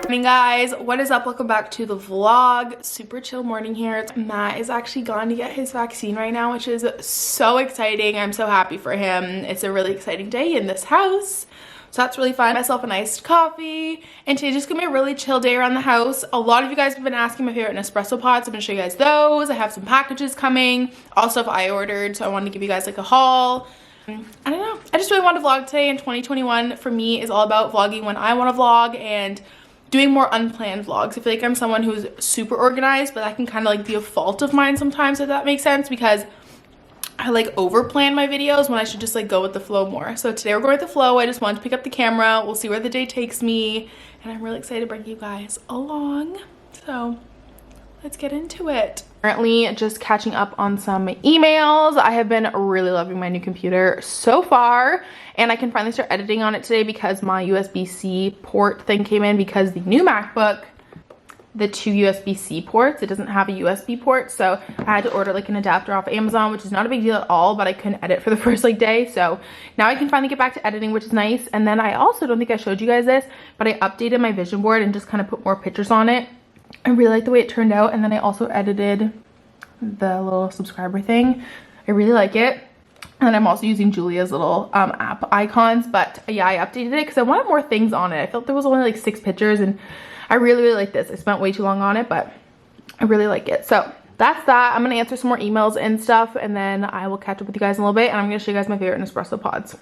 Morning guys, what is up? Welcome back to the vlog. Super chill morning here. Matt is actually gone to get his vaccine right now, which is so exciting. I'm so happy for him. It's a really exciting day in this house, so that's really fun. Myself an iced coffee, and today's just gonna be a really chill day around the house. A lot of you guys have been asking my favorite Nespresso pods. I'm gonna show you guys those. I have some packages coming, all stuff I ordered, so I wanted to give you guys like a haul. I don't know, I just really wanted to vlog today, and 2021 for me is all about vlogging when I want to vlog and doing more unplanned vlogs. I feel like I'm someone who's super organized, but that can kind of like be a fault of mine sometimes, if that makes sense, because I like over plan my videos when I should just like go with the flow more. So today we're going with the flow. I just wanted to pick up the camera. We'll see where the day takes me, and I'm really excited to bring you guys along. So let's get into it. Currently just catching up on some emails. I have been really loving my new computer so far, and I can finally start editing on it today because my USB-C port thing came in, because the new MacBook, the two USB-C ports, it doesn't have a USB port, so I had to order like an adapter off Amazon, which is not a big deal at all, but I couldn't edit for the first like day. So now I can finally get back to editing, which is nice. And then I also don't think I showed you guys this, but I updated my vision board and just kind of put more pictures on it. I really like the way it turned out, and then I also edited the little subscriber thing. I really like it. And I'm also using Julia's little app icons, but yeah, I updated it because I wanted more things on it. I felt there was only like 6 pictures, and I really like this. I spent way too long on it, but I really like it. So that's that. I'm gonna answer some more emails and stuff, and then I will catch up with you guys in a little bit, and I'm gonna show you guys my favorite Nespresso pods.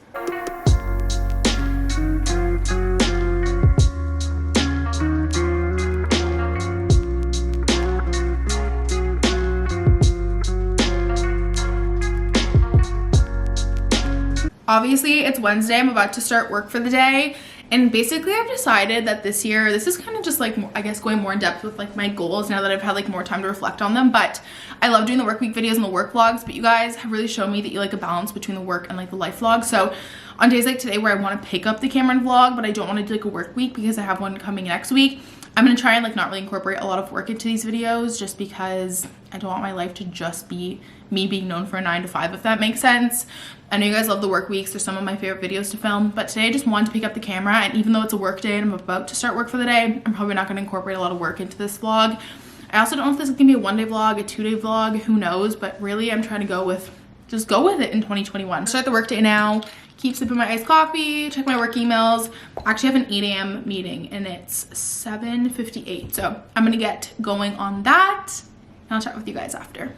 Obviously, it's Wednesday. I'm about to start work for the day, and basically I've decided that this year, this is kind of just like, I guess, going more in depth with like my goals now that I've had like more time to reflect on them. But I love doing the work week videos and the work vlogs, but you guys have really shown me that you like a balance between the work and like the life vlog. So on days like today where I want to pick up the camera and vlog, but I don't want to do like a work week because I have one coming next week, I'm going to try and like not really incorporate a lot of work into these videos, just because I don't want my life to just be me being known for a 9 to 5, if that makes sense. I know you guys love the work weeks. They're some of my favorite videos to film, but today I just wanted to pick up the camera, and even though it's a work day and I'm about to start work for the day, I'm probably not going to incorporate a lot of work into this vlog. I also don't know if this is going to be a 1-day vlog, a 2-day vlog, who knows, but really I'm trying to go with it in 2021. Start the work day now, keep sipping my iced coffee, check my work emails. I actually have an 8 a.m. meeting and it's 7:58, so I'm going to get going on that, and I'll chat with you guys after.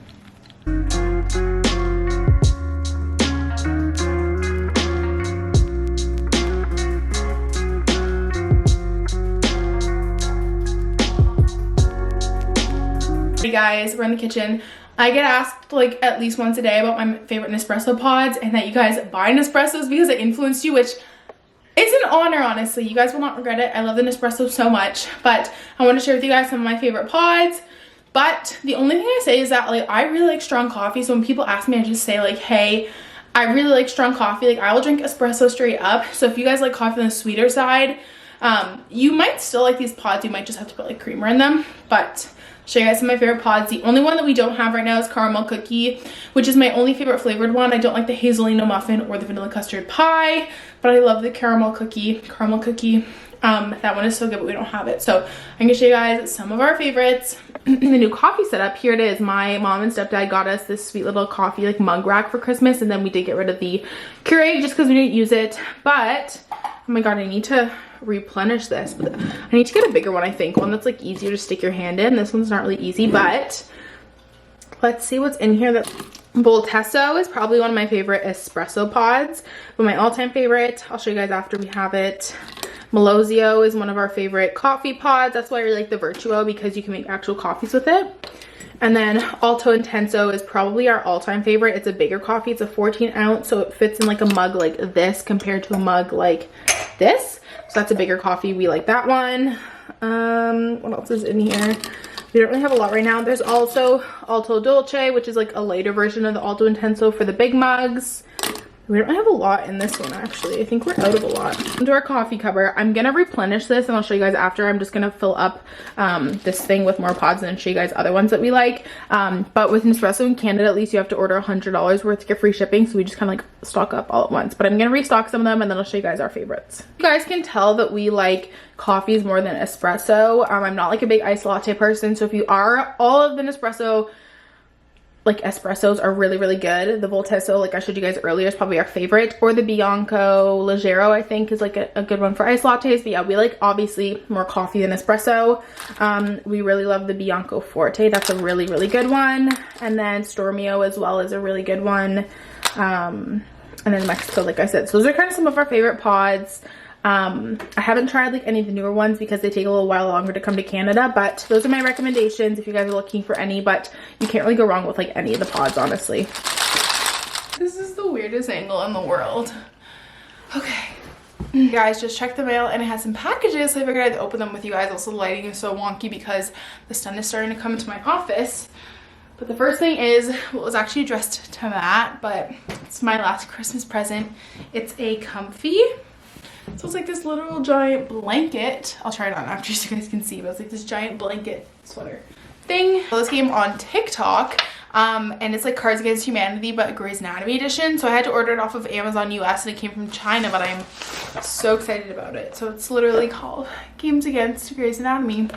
Hey guys, we're in the kitchen. I get asked like at least once a day about my favorite Nespresso pods, and that you guys buy Nespressos because I influenced you, which is an honor, honestly. You guys will not regret it. I love the Nespresso so much, but I want to share with you guys some of my favorite pods. But the only thing I say is that like I really like strong coffee, so when people ask me, I just say like, hey, I really like strong coffee. Like I will drink espresso straight up. So if you guys like coffee on the sweeter side, you might still like these pods. You might just have to put like creamer in them, but show you guys some of my favorite pods. The only one that we don't have right now is caramel cookie, which is my only favorite flavored one. I don't like the hazelino muffin or the vanilla custard pie, but I love the caramel cookie. That one is so good, but we don't have it. So I'm gonna show you guys some of our favorites. The new coffee setup, here it is. My mom and stepdad got us this sweet little coffee like mug rack for Christmas, and then we did get rid of the Keurig just because we didn't use it. But oh my god, I need to replenish this, but I need to get a bigger one. I think one that's like easier to stick your hand in. This one's not really easy, but let's see what's in here. That Voltesso is probably one of my favorite espresso pods, but my all-time favorite, I'll show you guys after we have it. Melozio is one of our favorite coffee pods. That's why I really like the Virtuo, because you can make actual coffees with it. And then Alto Intenso is probably our all-time favorite. It's a bigger coffee. It's a 14 ounce, so it fits in like a mug like this compared to a mug like this. So that's a bigger coffee. We like that one. What else is in here? We don't really have a lot right now. There's also Alto Dolce, which is like a lighter version of the Alto Intenso for the big mugs. We don't have a lot in this one, actually. I think we're out of a lot. Into our coffee cover. I'm gonna replenish this and I'll show you guys after. I'm just gonna fill up this thing with more pods and then show you guys other ones that we like. But with Nespresso in Canada, at least you have to order $100 worth to get free shipping, so we just kind of like stock up all at once. But I'm gonna restock some of them and then I'll show you guys our favorites. You guys can tell that we like coffees more than espresso. I'm not like a big iced latte person, so if you are, all of the Nespresso like espressos are really, really good. The Voltesso, like I showed you guys earlier, is probably our favorite, or the Bianco Leggero I think is like a good one for iced lattes. But yeah, we like obviously more coffee than espresso. We really love the Bianco Forte. That's a really, really good one. And then Stormio as well is a really good one. And then Mexico, like I said. So those are kind of some of our favorite pods. I haven't tried like any of the newer ones because they take a little while longer to come to Canada, but those are my recommendations if you guys are looking for any. But you can't really go wrong with like any of the pods, honestly. This is the weirdest angle in the world. Okay, guys, just checked the mail and it has some packages, so I figured I'd open them with you guys. Also, the lighting is so wonky because the sun is starting to come into my office. But the first thing is, well, it was actually addressed to Matt, but it's my last Christmas present. It's a comfy. So it's like this little giant blanket. I'll try it on after so you guys can see, but it's like this giant blanket sweater thing. So this came on TikTok, and it's like Cards Against Humanity, but Grey's Anatomy edition. So I had to order it off of Amazon US and it came from China, but I'm so excited about it. So it's literally called Games Against Grey's Anatomy.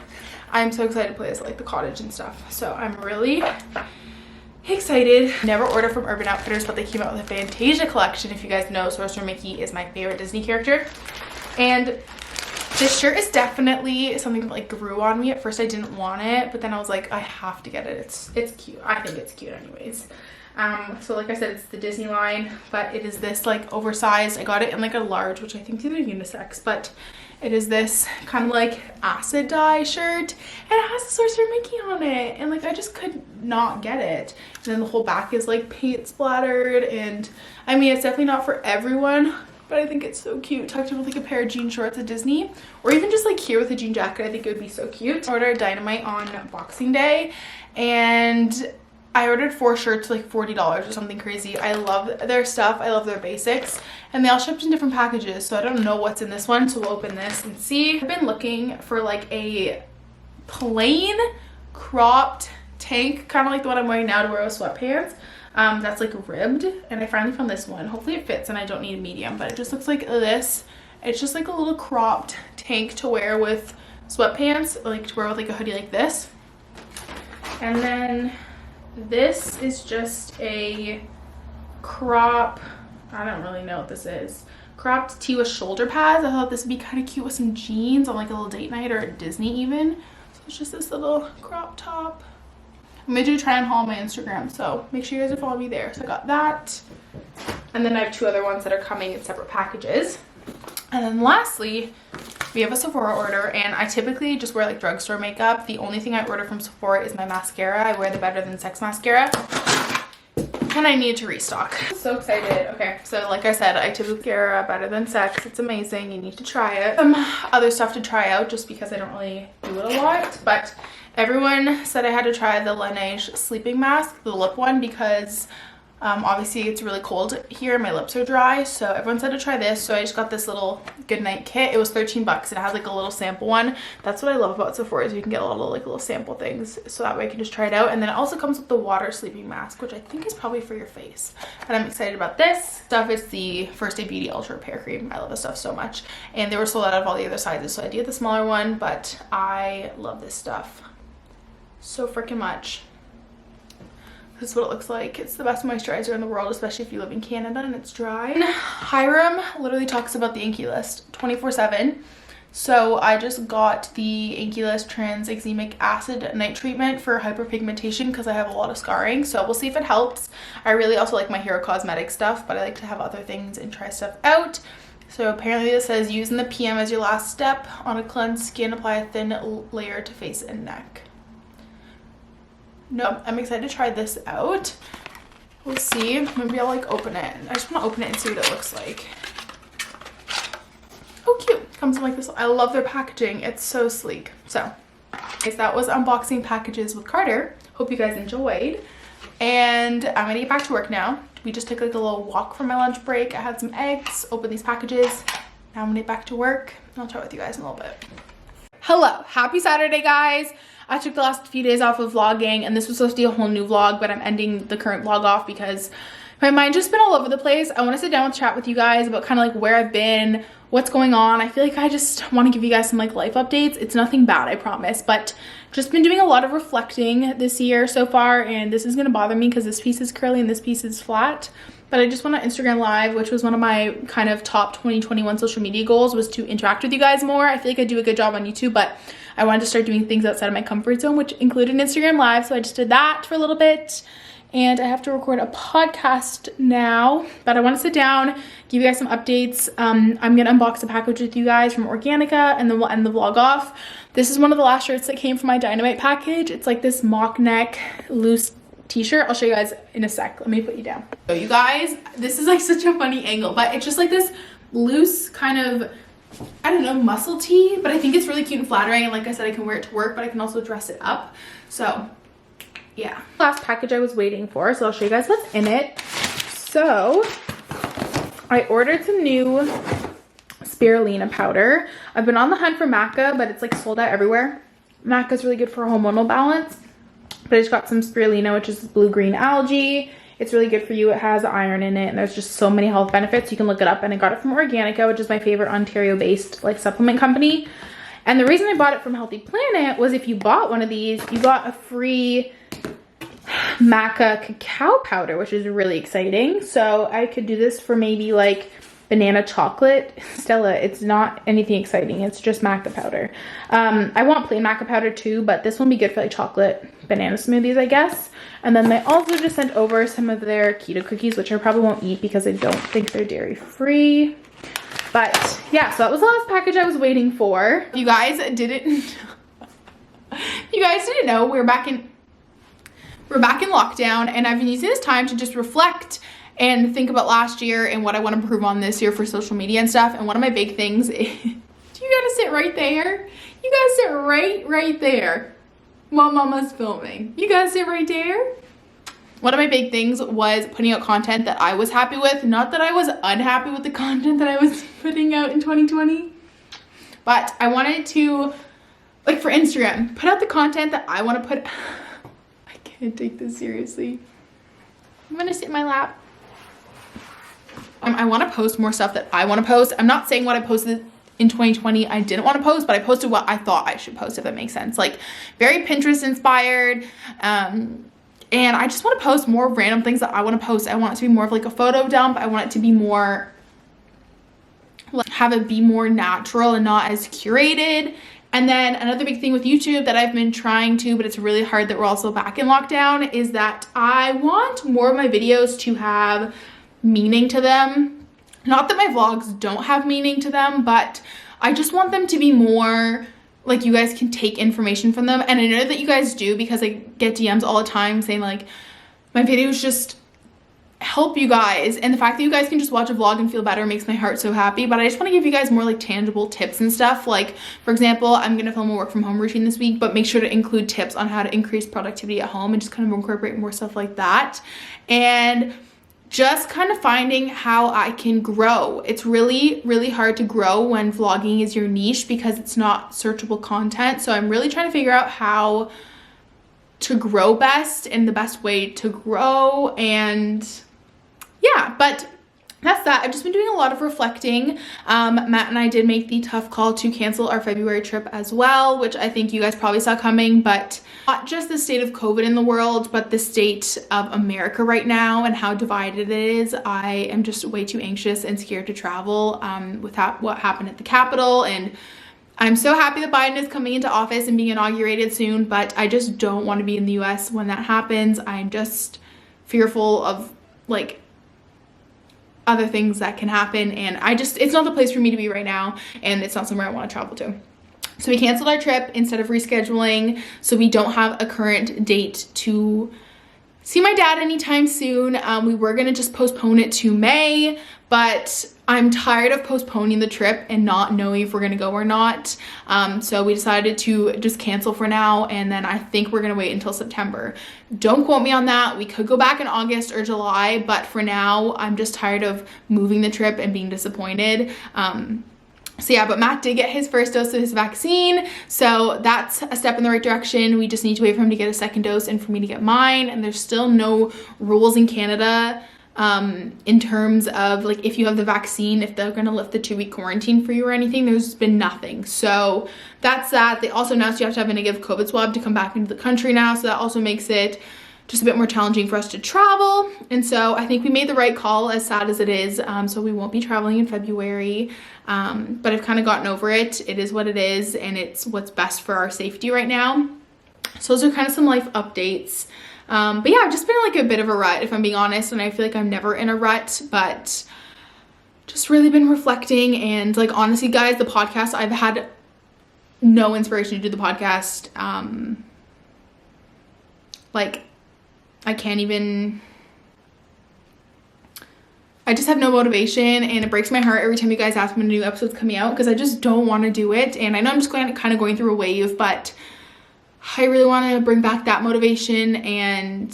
I'm so excited to play this, like the cottage and stuff. So I'm really excited. Never ordered from Urban Outfitters, but they came out with a Fantasia collection. If you guys know, Sorcerer Mickey is my favorite Disney character. And this shirt is definitely something that like grew on me. At first I didn't want it, but then I was like, I have to get it. It's cute. I think it's cute anyways. So like I said, it's the Disney line, but it is this like oversized. I got it in like a large, which I think these are unisex, but it is this kind of like acid dye shirt and it has the Sorcerer Mickey on it, and like I just could not get it. And then the whole back is like paint splattered, and I mean it's definitely not for everyone, but I think it's so cute. Tucked in with like a pair of jean shorts at Disney, or even just like here with a jean jacket. I think it would be so cute. I ordered Dynamite on Boxing Day and I ordered 4 shirts for like $40 or something crazy. I love their stuff. I love their basics. And they all shipped in different packages, so I don't know what's in this one. So we'll open this and see. I've been looking for like a plain cropped tank, kind of like the one I'm wearing now to wear with sweatpants. That's like ribbed. And I finally found this one. Hopefully it fits and I don't need a medium, but it just looks like this. It's just like a little cropped tank to wear with sweatpants, like to wear with like a hoodie like this. And then this is just a crop, I don't really know what this is, cropped tee with shoulder pads. I thought this would be kind of cute with some jeans on like a little date night or at Disney even. So it's just this little crop top. I'm gonna do a try on haul on my Instagram, so make sure you guys are following me there. So I got that, and then I have 2 other ones that are coming in separate packages. And then lastly, we have a Sephora order, and I typically just wear like drugstore makeup. The only thing I order from Sephora is my mascara. I wear the Better Than Sex mascara, and I need to restock. So excited. Okay, so like I said, I typically wear Better Than Sex. It's amazing. You need to try it. Some other stuff to try out just because I don't really do it a lot, but everyone said I had to try the Laneige sleeping mask, the lip one, because obviously it's really cold here and my lips are dry, so everyone said to try this. So I just got this little goodnight kit. It was 13 bucks and it has like a little sample one. That's what I love about Sephora, is you can get a lot of like little sample things, so that way I can just try it out. And then it also comes with the water sleeping mask, which I think is probably for your face, and I'm excited about this stuff. It's the First Day Beauty Ultra Repair Cream. I love this stuff so much, and they were sold out of all the other sizes, so I did the smaller one, but I love this stuff so freaking much. This is what it looks like. It's the best moisturizer in the world, especially if you live in Canada and it's dry. Hyram literally talks about the Inkey List 24/7. So I just got the Inkey List Tranexamic Acid Night Treatment for hyperpigmentation because I have a lot of scarring. So we'll see if it helps. I really also like my Hero Cosmetics stuff, but I like to have other things and try stuff out. So apparently this says use in the PM as your last step. On a cleansed skin, apply a thin layer to face and neck. No, I'm excited to try this out. We'll see. Maybe I'll like open it. I just want to open it and see what it looks like. Oh, cute. Comes in like this. I love their packaging. It's so sleek. So, guys, that was unboxing packages with Carter. Hope you guys enjoyed. And I'm gonna get back to work now. we just took like a little walk for my lunch break. I had some eggs, opened these packages. Now I'm gonna get back to work. I'll chat with you guys in a little bit. Hello, happy Saturday, guys. I took the last few days off of vlogging, and this was supposed to be a whole new vlog, but I'm ending the current vlog off because my mind's just been all over the place. I want to sit down and chat with you guys about kind of like where I've been, what's going on. I feel like I just want to give you guys some like life updates. It's nothing bad, I promise, but just been doing a lot of reflecting this year so far, and this is going to bother me because this piece is curly and this piece is flat. But I just went on Instagram Live, which was one of my kind of top 2021 social media goals, was to interact with you guys more. I feel like I do a good job on YouTube, but I wanted to start doing things outside of my comfort zone, which included Instagram Live. So I just did that for a little bit. And I have to record a podcast now, but I want to sit down, give you guys some updates. I'm going to unbox a package with you guys from Organica, and then we'll end the vlog off. This is one of the last shirts that came from my Dynamite package. It's like this mock neck loose t-shirt. I'll show you guys in a sec. Let me put you down. So you guys, this is like such a funny angle, but it's just like this loose kind of, I don't know, muscle tee, but I think it's really cute and flattering. And like I said, I can wear it to work, but I can also dress it up. So yeah. Last package I was waiting for, so I'll show you guys what's in it. So I ordered some new spirulina powder. I've been on the hunt for maca, but it's like sold out everywhere. Maca is really good for hormonal balance. But I just got some spirulina, which is blue-green algae. It's really good for you. It has iron in it, and there's just so many health benefits. You can look it up, and I got it from Organica, which is my favorite Ontario-based like supplement company. And the reason I bought it from Healthy Planet was if you bought one of these, you got a free maca cacao powder, which is really exciting. So I could do this for maybe like banana chocolate. Stella, it's not anything exciting. It's just maca powder. I want plain maca powder too, but this will be good for like chocolate banana smoothies, I guess. And then they also just sent over some of their keto cookies, which I probably won't eat because I don't think they're dairy free. But yeah, so that was the last package I was waiting for. You guys didn't know, we're back in lockdown, and I've been using this time to just reflect and think about last year and what I want to improve on this year for social media and stuff. And one of my big things is, you gotta sit right there. You gotta sit right there while Mama's filming. You gotta sit right there. One of my big things was putting out content that I was happy with. Not that I was unhappy with the content that I was putting out in 2020, but I wanted to, like for Instagram, put out the content that I want to put. I can't take this seriously. I'm gonna sit in my lap. I want to post more stuff that I want to post. I'm not saying what I posted in 2020 I didn't want to post, but I posted what I thought I should post, if that makes sense. Like very Pinterest inspired. And I just want to post more random things that I want to post. I want it to be more of like a photo dump. I want it to be more, have it be more natural and not as curated. And then another big thing with YouTube that I've been trying to, but it's really hard that we're also back in lockdown, is that I want more of my videos to have meaning to them. Not that my vlogs don't have meaning to them, but I just want them to be more like you guys can take information from them. And I know that you guys do, because I get DMs all the time saying like my videos just help you guys, and the fact that you guys can just watch a vlog and feel better makes my heart so happy. But I just want to give you guys more like tangible tips and stuff. Like for example, I'm gonna film a work from home routine this week, but make sure to include tips on how to increase productivity at home and just kind of incorporate more stuff like that. And just kind of finding how I can grow. It's really hard to grow when vlogging is your niche because it's not searchable content. So I'm really trying to figure out how to grow best and the best way to grow. And yeah, but that's that. I've just been doing a lot of reflecting. Matt and I did make the tough call to cancel our February trip as well, which I think you guys probably saw coming, but not just the state of COVID in the world, but the state of America right now and how divided it is. I am just way too anxious and scared to travel with what happened at the Capitol. And I'm so happy that Biden is coming into office and being inaugurated soon, but I just don't want to be in the US when that happens. I'm just fearful of like other things that can happen, and it's not the place for me to be right now, and it's not somewhere I want to travel to. So we canceled our trip instead of rescheduling, so we don't have a current date to see my dad anytime soon. We were gonna just postpone it to May, but I'm tired of postponing the trip and not knowing if we're gonna go or not. So we decided to just cancel for now, and then I think we're gonna wait until September. Don't quote me on that. We could go back in August or July, but for now, I'm just tired of moving the trip and being disappointed. So yeah, but Matt did get his first dose of his vaccine, so that's a step in the right direction. We just need to wait for him to get a second dose and for me to get mine, and there's still no rules in Canada in terms of like if you have the vaccine, if they're gonna lift the 2-week quarantine for you or anything. There's been nothing. So that's that. They also announced you have to have a negative COVID swab to come back into the country now, so that also makes it just a bit more challenging for us to travel. And so I think we made the right call, as sad as it is. So we won't be traveling in February, but I've kind of gotten over it. It is what it is, and it's what's best for our safety right now. So those are kind of some life updates. But yeah, I've just been in like a bit of a rut, if I'm being honest, and I feel like I'm never in a rut, but just really been reflecting. And like, honestly guys, the podcast, I've had no inspiration to do the podcast. Like, I can't even, I just have no motivation, and it breaks my heart every time you guys ask me when a new episode's coming out, because I just don't want to do it. And I know I'm just kind of going through a wave, but I really want to bring back that motivation. And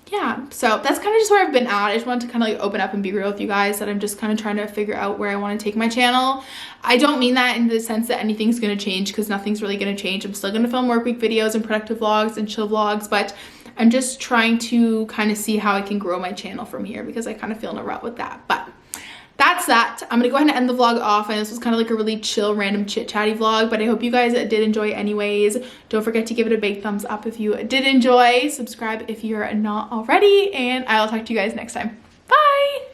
yeah, so that's kind of just where I've been at. I just wanted to kind of like open up and be real with you guys, that I'm just kind of trying to figure out where I want to take my channel. I don't mean that in the sense that anything's going to change, because nothing's really going to change. I'm still going to film work week videos and productive vlogs and chill vlogs, but I'm just trying to kind of see how I can grow my channel from here, because I kind of feel in a rut with that. But that's that. I'm gonna go ahead and end the vlog off, and this was kind of like a really chill, random chit-chatty vlog, but I hope you guys did enjoy anyways. Don't forget to give it a big thumbs up if you did enjoy. Subscribe if you're not already, and I'll talk to you guys next time. Bye!